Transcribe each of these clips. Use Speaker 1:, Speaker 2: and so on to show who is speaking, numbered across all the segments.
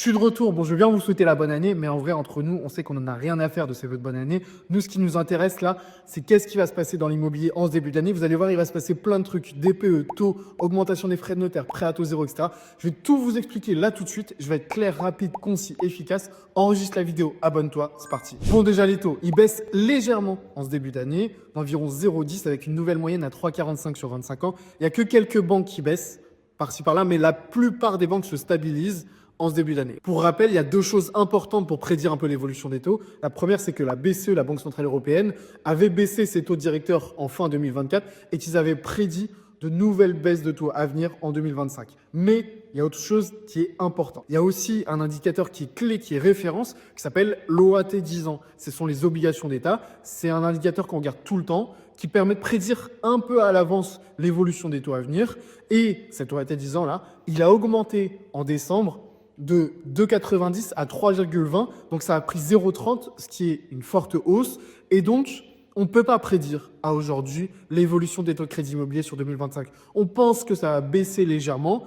Speaker 1: suis de retour. Bon, je viens vous souhaiter la bonne année, mais en vrai, entre nous, on sait qu'on n'en a rien à faire de ces vœux de bonne année. Nous, ce qui nous intéresse là, c'est qu'est-ce qui va se passer dans l'immobilier en ce début d'année. Vous allez voir, il va se passer plein de trucs. DPE, taux, augmentation des frais de notaire, prêt à taux zéro, etc. Je vais tout vous expliquer là tout de suite. Je vais être clair, rapide, concis, efficace. Enregistre la vidéo, abonne-toi, c'est parti. Bon, déjà, les taux, ils baissent légèrement en ce début d'année, d'environ 0,10 avec une nouvelle moyenne à 3,45 sur 25 ans. Il n'y a que quelques banques qui baissent par-ci par-là, mais la plupart des banques se stabilisent en ce début d'année. Pour rappel, il y a deux choses importantes pour prédire un peu l'évolution des taux. La première, c'est que la BCE, la Banque Centrale Européenne, avait baissé ses taux directeurs en fin 2024 et qu'ils avaient prédit de nouvelles baisses de taux à venir en 2025. Mais il y a autre chose qui est important. Il y a aussi un indicateur qui est clé, qui est référence, qui s'appelle l'OAT 10 ans. Ce sont les obligations d'État. C'est un indicateur qu'on regarde tout le temps, qui permet de prédire un peu à l'avance l'évolution des taux à venir. Et cet OAT 10 ans là, il a augmenté en décembre de 2,90 à 3,20. Donc ça a pris 0,30, ce qui est une forte hausse. Et donc, on ne peut pas prédire à aujourd'hui l'évolution des taux de crédit immobilier sur 2025. On pense que ça va baisser légèrement.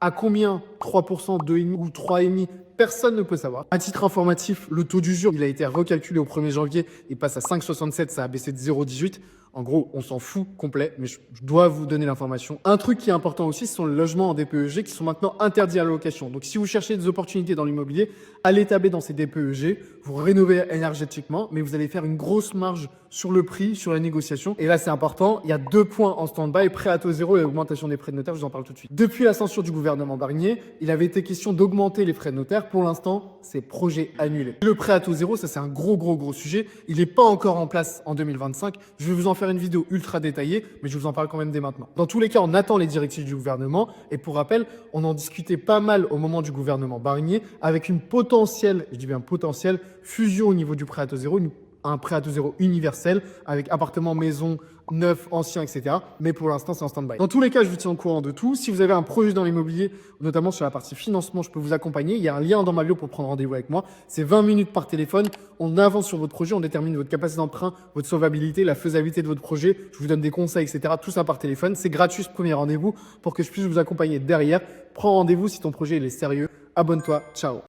Speaker 1: À combien? 3%, 2,5% ou 3,5%? Personne ne peut savoir. À titre informatif, le taux d'usure, il a été recalculé au 1er janvier. Il passe à 5,67, ça a baissé de 0,18. En gros, on s'en fout complet, mais je dois vous donner l'information. Un truc qui est important aussi, ce sont les logements en DPEG qui sont maintenant interdits à la location. Donc, si vous cherchez des opportunités dans l'immobilier, allez tabler dans ces DPEG, vous rénovez énergétiquement, mais vous allez faire une grosse marge sur le prix, sur la négociation. Et là, c'est important. Il y a 2 points en stand-by, prêt à taux zéro et augmentation des frais de notaire. Je vous en parle tout de suite. Depuis la censure du gouvernement Barnier, il avait été question d'augmenter les frais de notaire. Pour l'instant, c'est projet annulé. Le prêt à taux zéro, ça c'est un gros sujet. Il n'est pas encore en place en 2025. Je vais vous en faire une vidéo ultra détaillée, mais je vous en parle quand même dès maintenant. Dans tous les cas, on attend les directives du gouvernement. Et pour rappel, on en discutait pas mal au moment du gouvernement Barnier avec une potentielle, je dis bien potentielle, fusion au niveau du prêt à taux zéro, un prêt à taux zéro universel avec appartement, maison, neuf, ancien, etc. Mais pour l'instant, c'est en stand-by. Dans tous les cas, je vous tiens au courant de tout. Si vous avez un projet dans l'immobilier, notamment sur la partie financement, je peux vous accompagner. Il y a un lien dans ma bio pour prendre rendez-vous avec moi. C'est 20 minutes par téléphone. On avance sur votre projet, on détermine votre capacité d'emprunt, votre solvabilité, la faisabilité de votre projet. Je vous donne des conseils, etc. Tout ça par téléphone. C'est gratuit ce premier rendez-vous pour que je puisse vous accompagner derrière. Prends rendez-vous si ton projet il est sérieux. Abonne-toi. Ciao.